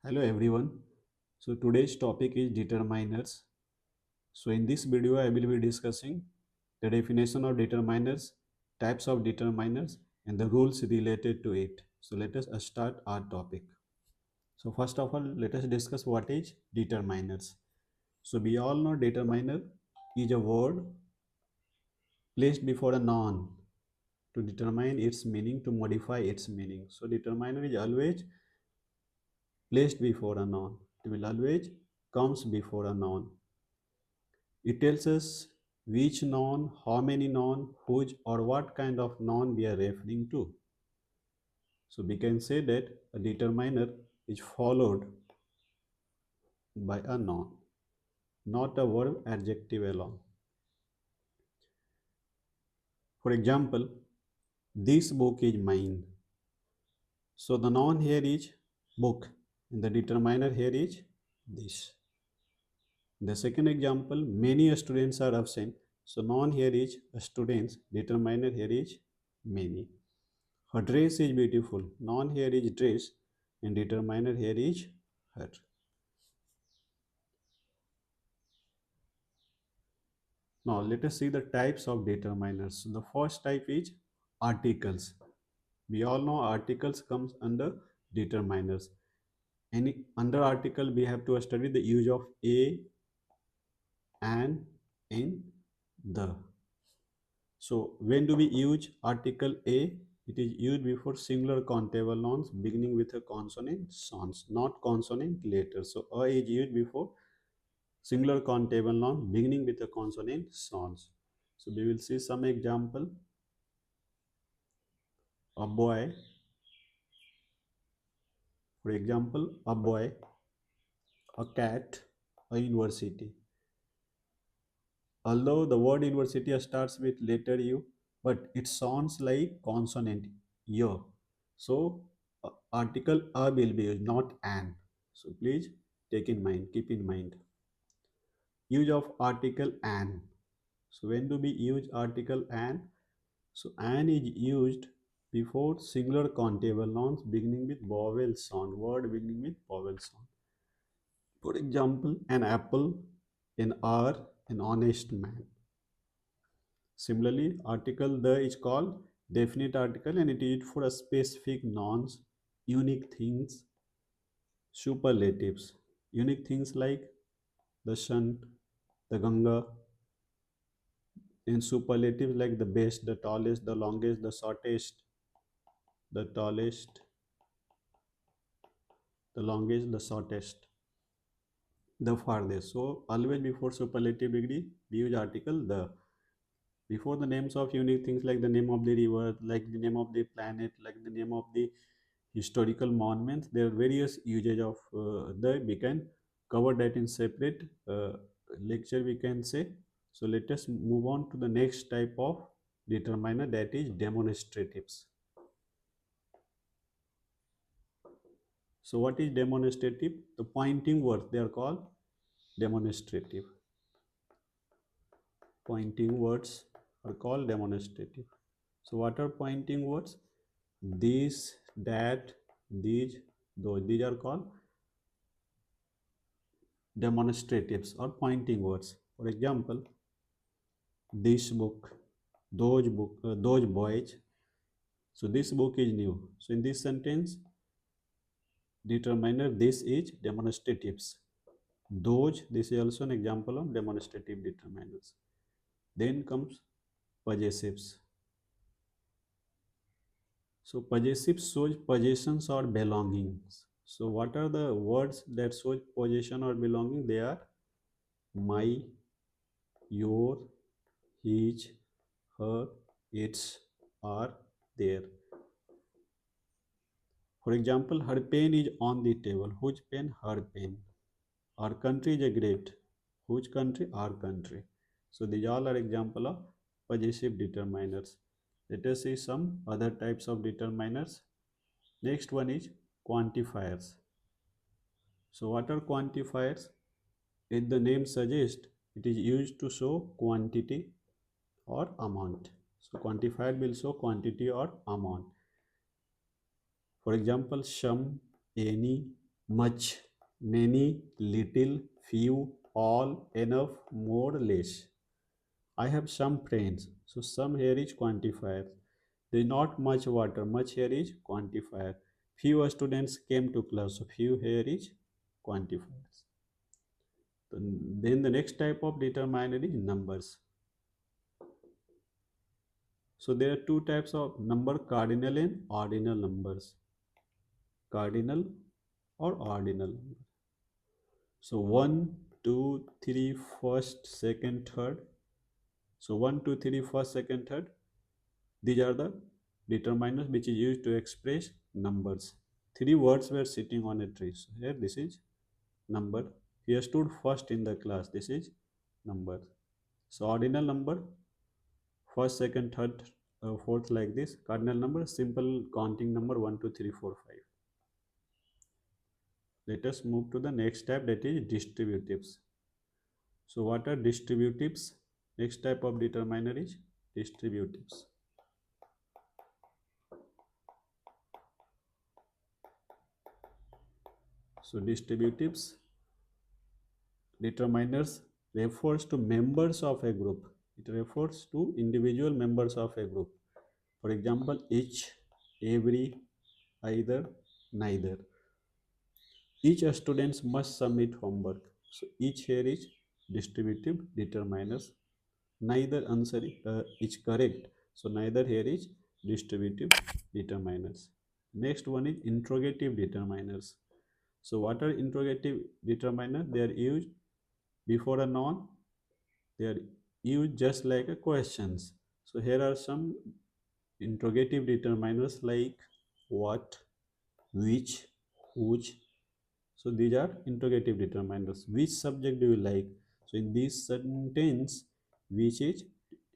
Hello everyone. So today's topic is determiners. So in this video I will be discussing the definition of determiners, types of determiners and the rules related to it. So let us start our topic. So first of all let us discuss what is determiners. So we all know determiner is a word placed before a noun to determine its meaning, to modify its meaning. So determiner is always placed before a noun. It will always comes before a noun. It tells us which noun, how many noun, whose or what kind of noun we are referring to. So we can say that a determiner is followed by a noun, not a verb adjective alone. For example, this book is mine. So the noun here is book and the determiner here is this. The second example, many students are absent. So noun here is students, determiner here is many. Her dress is beautiful. Noun here is dress and determiner here is her. Now let us see the types of determiners. So the first type is articles. We all know articles comes under determiners. Any under article we have to study the use of a, and, in, the. So when do we use article a? It is used before singular countable nouns beginning with a consonant sounds, not consonant letters. So a is used before singular countable noun beginning with a consonant sounds. So we will see some example. A boy, for example, a boy, a cat, a university. Although the word university starts with letter U, but it sounds like consonant Y. So article a will be used, not an. So please take in mind, keep in mind. Use of article an. So when do we use article an? So an is used before singular countable nouns beginning with vowel sound, word beginning with vowel sound. For example, an apple, an hour, an honest man. Similarly, article the is called definite article and it is used for a specific nouns, unique things, superlatives. Unique things like the sun, the Ganga, and superlatives like the best, the tallest, the longest, the shortest, the tallest, the longest, the shortest, the farthest. So always before superlative degree, we use article the. Before the names of unique things like the name of the river, like the name of the planet, like the name of the historical monuments, there are various usage of the. We can cover that in separate lecture, we can say. So let us move on to the next type of determiner, that is demonstratives. So what is demonstrative? The pointing words, they are called demonstrative. Pointing words are called demonstrative. So what are pointing words? This, that, these, those. These are called demonstratives or pointing words. For example, this book, those boys. So this book is new. So in this sentence, determiner this is demonstratives. Those, this is also an example of demonstrative determiners. Then comes possessives. So possessives shows possessions or belongings. So what are the words that show possession or belonging? They are my, your, his, her, its, are, there. For example, her pen is on the table. Whose pen? Her pen. Our country is a great. Whose country? Our country. So these all are example of possessive determiners. Let us see some other types of determiners. Next one is quantifiers. So what are quantifiers? As the name suggests, it is used to show quantity or amount. So quantifier will show quantity or amount. For example, some, any, much, many, little, few, all, enough, more, less. I have some friends. So some here is quantifier. There is not much water. Much here is quantifier. Few students came to class. So few here is quantifiers. Then the next type of determiner is numbers. So there are two types of number, cardinal and ordinal numbers. Cardinal or ordinal. So 1, 2, 3, first, second, third. So 1, 2, 3, first, second, third. These are the determiners which is used to express numbers. Three words were sitting on a tree. So here this is number. He stood first in the class. This is number. So ordinal number, first, second, third, fourth, like this. Cardinal number, simple counting number 1, 2, 3, 4, 5. Let us move to the next type, that is distributives. So what are distributives? Next type of determiner is distributives. So distributives determiners refers to members of a group. It refers to individual members of a group. For example, each, every, either, neither. Each student must submit homework. So each here is distributive determiners. Neither answer is correct. So neither here is distributive determiners. Next one is interrogative determiners. So what are interrogative determiners? They are used before a noun. They are used just like a questions. So here are some interrogative determiners like what, which, which. So these are interrogative determiners. Which subject do you like? So in this sentence, which is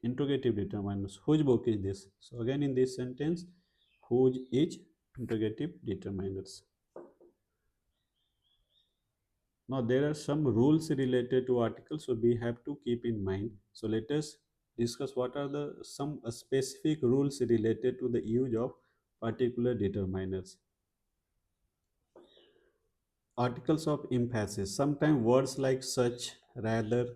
interrogative determiners. Whose book is this? So again in this sentence, whose is interrogative determiners. Now there are some rules related to articles, so we have to keep in mind. So let us discuss what are the some specific rules related to the use of particular determiners. Articles of emphasis. Sometimes words like such, rather,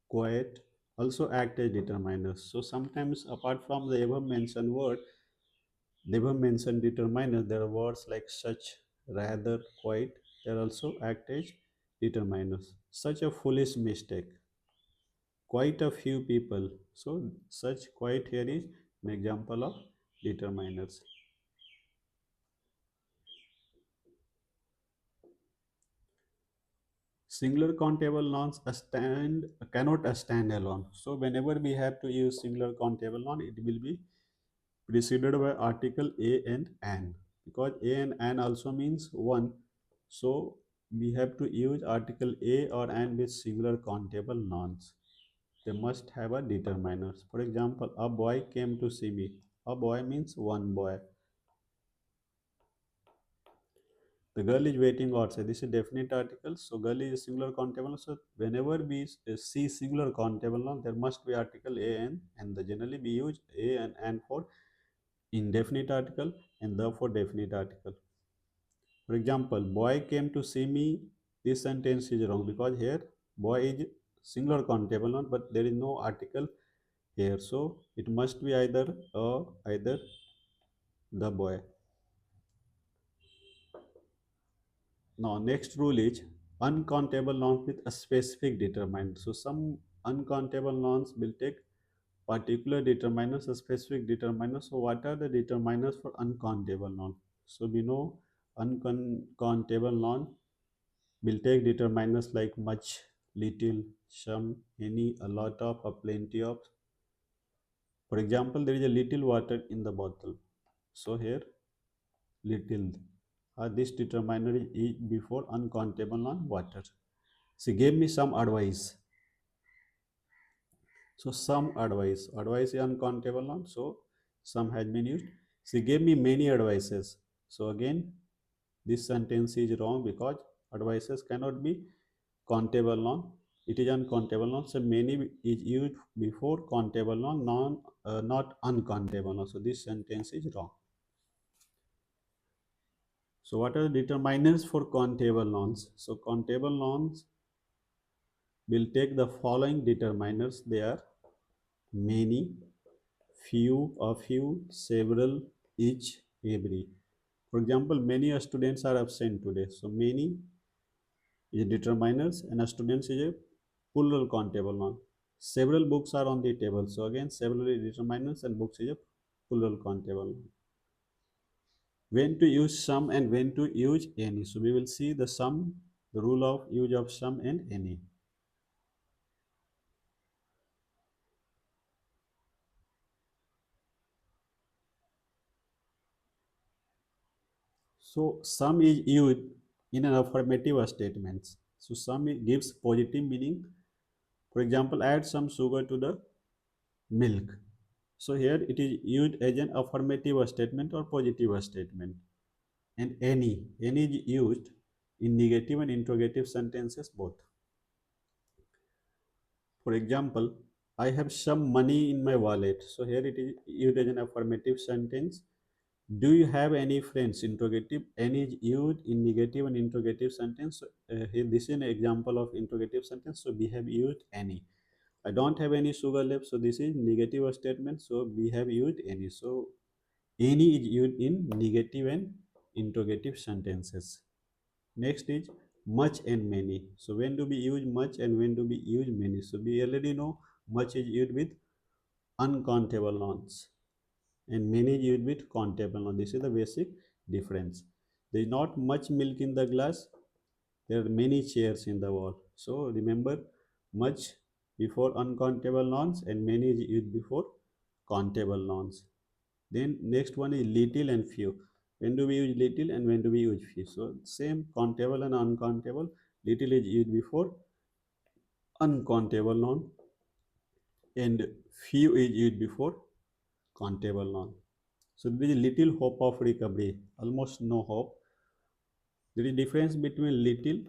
quite also act as determiners. So sometimes apart from the above mentioned word, the above mentioned determiners, there are words like such, rather, quite. They also act as determiners. Such a foolish mistake. Quite a few people. So such quite here is an example of determiners. Singular countable nouns cannot stand alone. So whenever we have to use singular countable noun, it will be preceded by article a and an, because a and an also means one. So we have to use article a or an with singular countable nouns. They must have a determiners. For example, a boy came to see me. A boy means one boy. The girl is waiting outside. This is definite article. So girl is singular countable. So whenever we see singular countable noun, there must be article a and the generally we use a and an for indefinite article and the for definite article. For example, boy came to see me. This sentence is wrong because here boy is singular countable noun, but there is no article here. So it must be either the boy. Now, next rule is uncountable nouns with a specific determinant. So, some uncountable nouns will take particular determinants, a specific determinant. So, what are the determinants for uncountable noun? So, we know uncountable noun will take determinants like much, little, some, any, a lot of, a plenty of. For example, there is a little water in the bottle. So, here little. This determiner is before uncountable noun water. She gave me some advice. So some advice. Advice is uncountable noun. So some has been used. She gave me many advices. So again, this sentence is wrong because advices cannot be countable noun. It is uncountable noun. So many is used before countable noun, not uncountable noun. So this sentence is wrong. So what are the determiners for countable nouns? So countable nouns will take the following determiners. They are many, few, a few, several, each, every. For example, many students are absent today. So many is determiners and students is a plural countable noun. Several books are on the table. So again, several is determiners and books is a plural countable noun. When to use some and when to use any. So we will see the sum, the rule of use of some and any. So some is used in an affirmative statements. So some gives positive meaning. For example, add some sugar to the milk. So here it is used as an affirmative statement or positive statement. And any is used in negative and interrogative sentences both. For example, I have some money in my wallet. So here it is used as an affirmative sentence. Do you have any friends? Interrogative. Any is used in negative and interrogative sentence. So, here this is an example of interrogative sentence. So we have used any. I don't have any sugar left. So this is negative statement. So we have used any. So any is used in negative and interrogative sentences. Next is much and many. So when do we use much and when do we use many? So we already know much is used with uncountable nouns and many is used with countable nouns. This is the basic difference. There is not much milk in the glass. There are many chairs in the wall. So remember, much before uncountable nouns and many is used before countable nouns. Then next one is little and few. When do we use little and when do we use few? So same countable and uncountable. Little is used before uncountable noun and few is used before countable noun. So there is little hope of recovery, almost no hope. There is difference between little,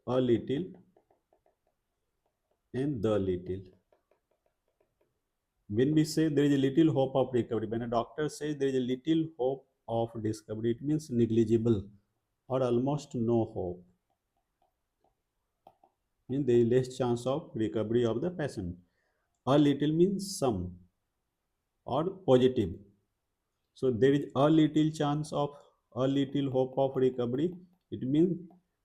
a little, and the little. When we say there is a little hope of recovery, when a doctor says there is a little hope of discovery, it means negligible or almost no hope. Means there is less chance of recovery of the patient. A little means some or positive. So there is a little chance of a little hope of recovery. It means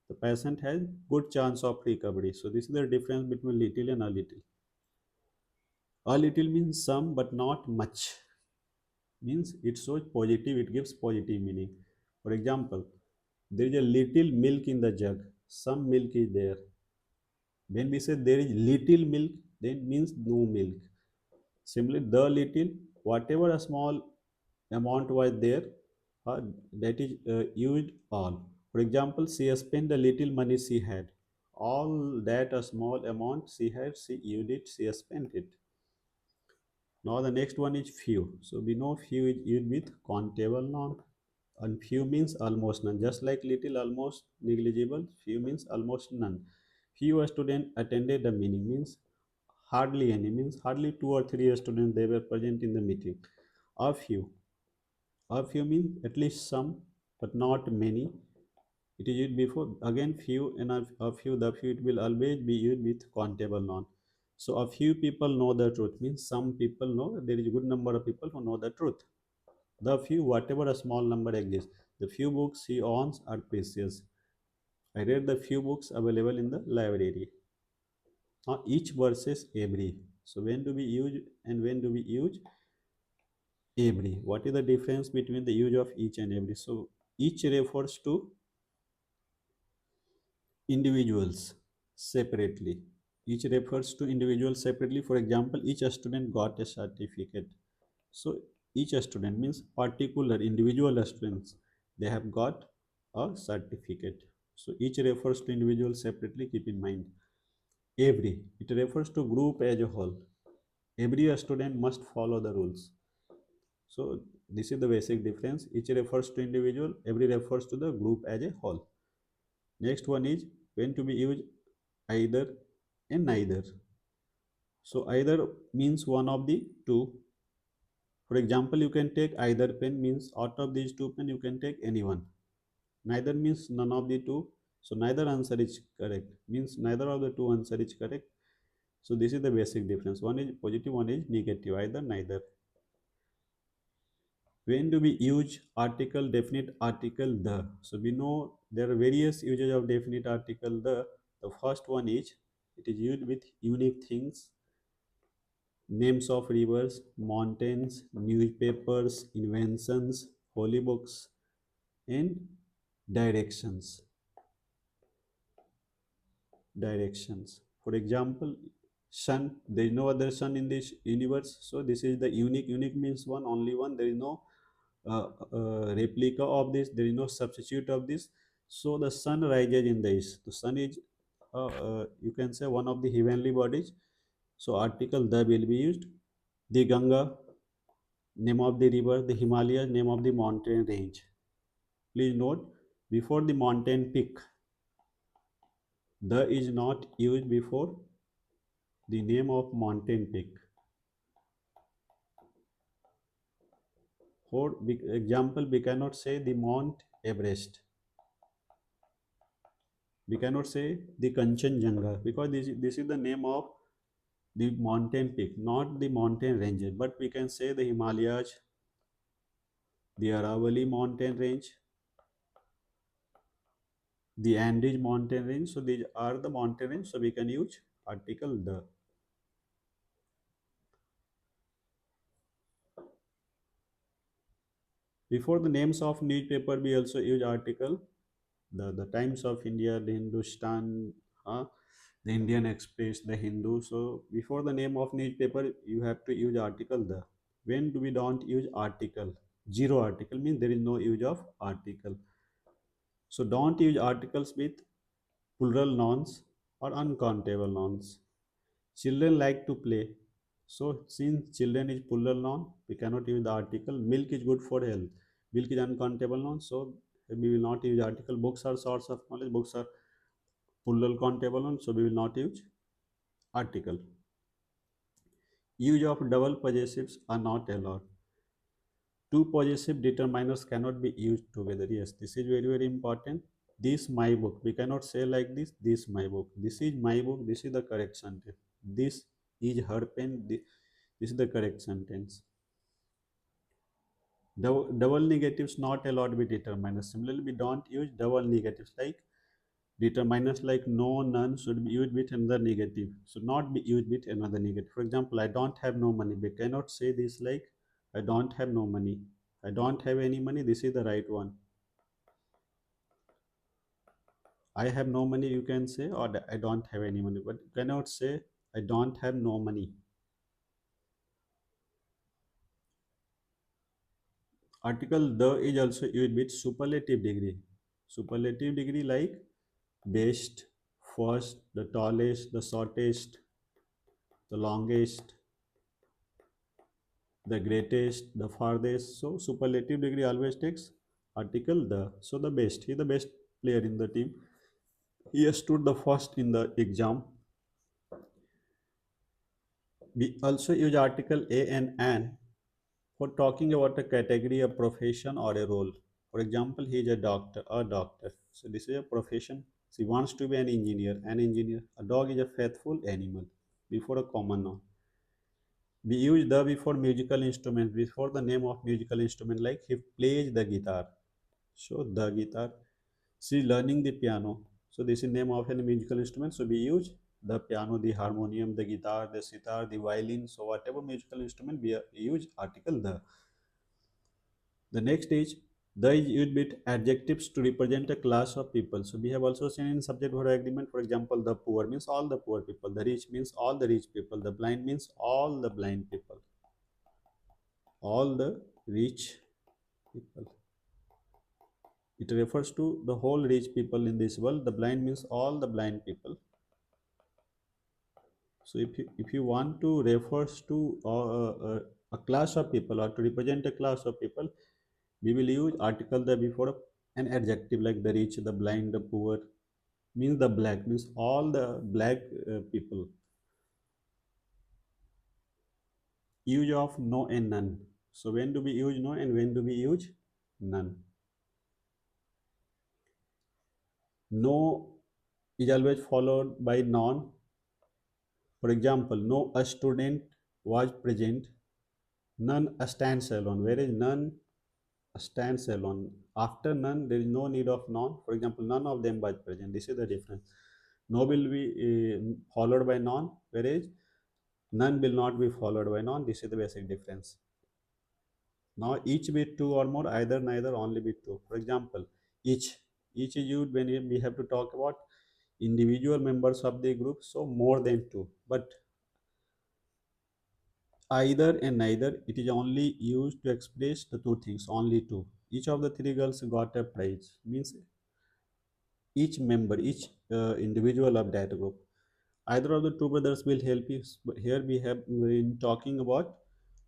the patient has good chance of recovery. So this is the difference between little and a little. A little means some but not much. Means it shows positive, it gives positive meaning. For example, there is a little milk in the jug. Some milk is there. When we say there is little milk, then means no milk. Similarly, the little, whatever a small amount was there, that is used all. For example, she spent the little money she had. All that a small amount she had, she used it, she spent it. Now the next one is few. So we know few is used with countable noun. And few means almost none. Just like little, almost negligible, few means almost none. Few students attended the meeting means hardly any, means hardly two or three students they were present in the meeting. A few. A few means at least some, but not many. It is used before again few and a few. The few it will always be used with countable noun. So a few people know the truth means some people know there is a good number of people who know the truth. The few, whatever a small number exists, the few books he owns are precious. I read the few books available in the library. Now each versus every. So when do we use and when do we use every? What is the difference between the use of each and every? So each refers to individuals separately. Each refers to individuals separately. For example, each student got a certificate. So each student means particular individual students. They have got a certificate. So each refers to individual separately. Keep in mind. Every, it refers to group as a whole. Every student must follow the rules. So this is the basic difference. Each refers to individual, every refers to the group as a whole. Next one is when to be used either and neither. So either means one of the two. For example, you can take either pen, means out of these two pen you can take any one. Neither means none of the two. So neither answer is correct. Means neither of the two answer is correct. So this is the basic difference. One is positive, one is negative. Either, neither. When do we use article, definite article, the? So we know there are various uses of definite article, the. The first one is it is used with unique things, names of rivers, mountains, newspapers, inventions, holy books, and directions. Directions. For example, sun. There is no other sun in this universe. So this is the unique. Unique means one, only one. There is no replica of this. There is no substitute of this. So the sun rises in the east. The sun is, you can say, one of the heavenly bodies. So article the will be used. The Ganga, name of the river. The Himalayas, name of the mountain range. Please note, before the mountain peak, the is not used before the name of mountain peak. For example, we cannot say the Mount Everest. We cannot say the Kanchenjunga because this is the name of the mountain peak, not the mountain ranges. But we can say the Himalayas, the Aravalli mountain range, the Andes mountain range. So these are the mountain range. So we can use article the. Before the names of newspaper, we also use article the Times of India, the Hindustan, the Indian Express, the Hindu. So before the name of newspaper, you have to use article the. When do we don't use article? Zero article means there is no use of article. So don't use articles with plural nouns or uncountable nouns. Children like to play. So since children is plural noun, we cannot use the article. Milk is good for health. Milk is uncountable noun, so we will not use article. Books are source of knowledge. Books are plural countable noun, so we will not use article. Use of double possessives are not allowed. Two possessive determiners cannot be used together. Yes, this is very, very important. This my book. We cannot say like this. This my book. This is my book. This is the correct sentence. This is her pen. This is the correct sentence. Double negatives not allowed with determiners. Similarly, we don't use double negatives like determiners like no, none should be used with another negative. Should not be used with another negative. For example, I don't have no money. We cannot say this like I don't have no money. I don't have any money. This is the right one. I have no money, you can say, or I don't have any money, but you cannot say I don't have no money. Article the is also used with superlative degree. Superlative degree like best, first, the tallest, the shortest, the longest, the greatest, the farthest. So superlative degree always takes article the. So the best, he is the best player in the team. He has stood the first in the exam. We also use article a and an for talking about a category, a profession, or a role. For example, he is a doctor, a doctor. So this is a profession. She wants to be an engineer, an engineer. A dog is a faithful animal. Before a common noun. We use the before musical instrument, before the name of musical instrument, like he plays the guitar. So the guitar. She is learning the piano. So this is name of a musical instrument. So we use the piano, the harmonium, the guitar, the sitar, the violin. So whatever musical instrument we use article the. The next is the is used with adjectives to represent a class of people. So we have also seen in subject verb agreement, for example, the poor means all the poor people, the rich means all the rich people, the blind means all the blind people, all the rich people. It refers to the whole rich people in this world. The blind means all the blind people. So if you want to refers to a class of people or to represent a class of people, we will use article the before an adjective like the rich, the blind, the poor, means the black, means all the black people. Use of no and none. So when do we use no and when do we use none? No is always followed by non. For example, no a student was present, none stands alone. Whereas none stands alone. After none, there is no need of non. For example, none of them was present. This is the difference. No will be followed by non, whereas none will not be followed by non. This is the basic difference. Now each with two or more, either, neither, only with two. For example, each. Each is used when we have to talk about individual members of the group, so more than two. But either and neither, it is only used to express the two things, only two. Each of the three girls got a prize, means each member, each individual of that group. Either of the two brothers will help you. But here we have been talking about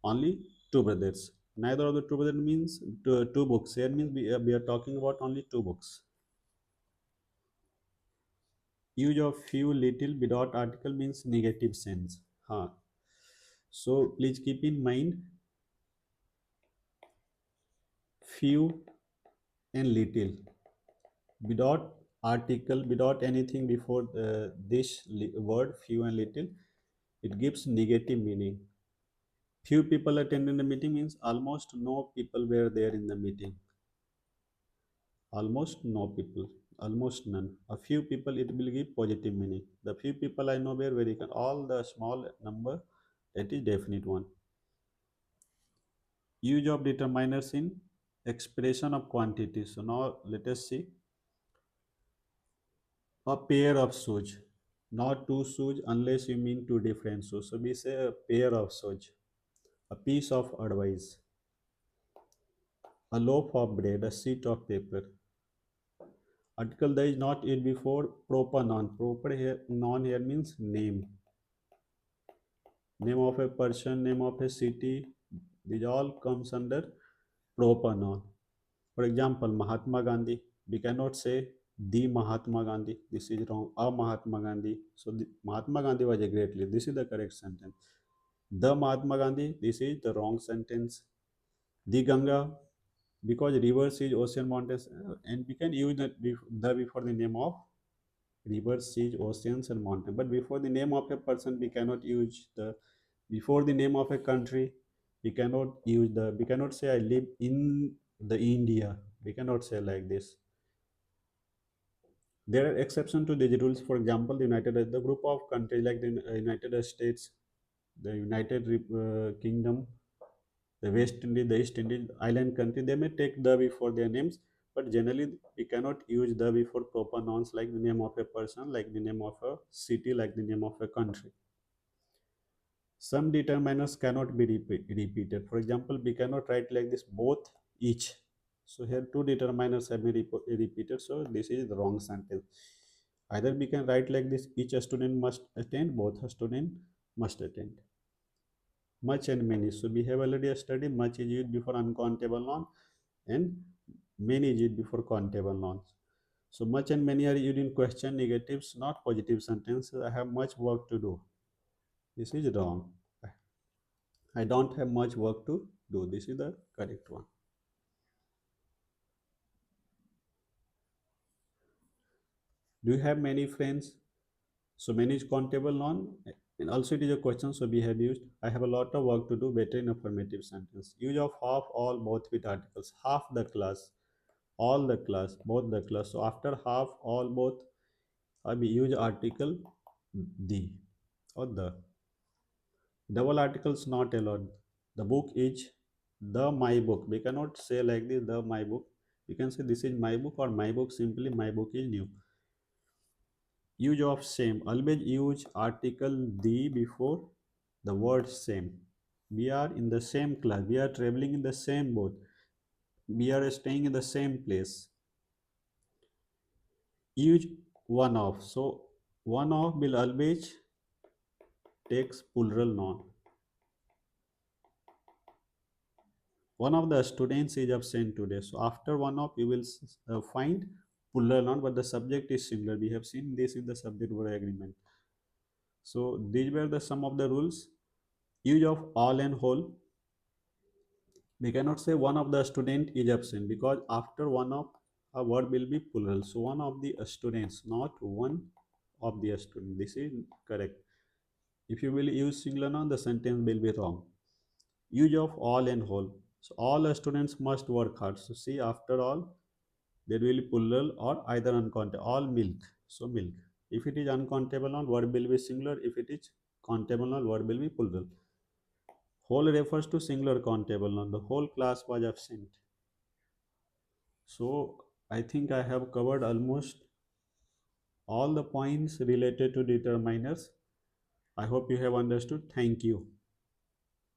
only two brothers. Neither of the two brothers means two books. Here means we are talking about only two books. Use of few little without article means negative sense. Huh. So please keep in mind few and little without article, without anything before this word few and little, it gives negative meaning. Few people attended the meeting means almost no people were there in the meeting. Almost no people, almost none. A few people, it will give positive meaning. The few people I know were very all the small number, that is definite one. Use of determiners in expression of quantity. So now let us see a pair of shoes, not two shoes unless you mean two different shoes. So we say a pair of shoes, a piece of advice, a loaf of bread, a sheet of paper. Article that is not it before proper noun. Proper here noun here means name. Name of a person, name of a city. These all comes under proper noun. For example, Mahatma Gandhi. We cannot say the Mahatma Gandhi. This is wrong. A Mahatma Gandhi. So Mahatma Gandhi was a great leader. This is the correct sentence. The Mahatma Gandhi. This is the wrong sentence. The Ganga, because rivers is ocean, mountains, and we can use the before the name of rivers, seas, oceans, and mountain. But before the name of a person, we cannot use the. Before the name of a country, we cannot use the. We cannot say I live in the India. We cannot say like this. There are exceptions to these rules. For example, the group of countries like the United States, the United Kingdom, the West Indies, the East Indies, island country, they may take the before their names, but generally we cannot use the before proper nouns like the name of a person, like the name of a city, like the name of a country. Some determiners cannot be repeated. For example, we cannot write like this both, each. So here two determiners have been repeated, so this is the wrong sentence. Either we can write like this, each student must attend, both a student must attend. Much and many. So we have already studied much is used before uncountable noun and many is used before countable nouns. So much and many are used in question negatives, not positive sentences. I have much work to do. This is wrong. I don't have much work to do. This is the correct one. Do you have many friends? So many is countable noun and also it is a question. So we have used I have a lot of work to do better in affirmative sentence. Use of half, all, both with articles. Half the class, all the class, both the class. So after half, all, both, we use article the or the. Double articles not allowed. The book is the my book. We cannot say like this the my book. We can say this is my book or my book, simply my book is new. Use of same. Always use article the before the word same. We are in the same class. We are traveling in the same boat. We are staying in the same place. Use one of. So one of will always takes plural noun. One of the students is absent today. So after one of you will find plural noun, but the subject is similar. We have seen this in the subject verb agreement. So these were the some of the rules. Use of all and whole. We cannot say one of the student is absent because after one of a word will be plural. So one of the students, not one of the student. This is correct. If you will use singular noun, the sentence will be wrong. Use of all and whole. So all students must work hard. So see, after all, there will be plural or either uncountable. All milk. So milk. If it is uncountable noun, word will be singular. If it is countable noun, word will be plural. Whole refers to singular countable noun. The whole class was absent. So I think I have covered almost all the points related to determiners. I hope you have understood. Thank you.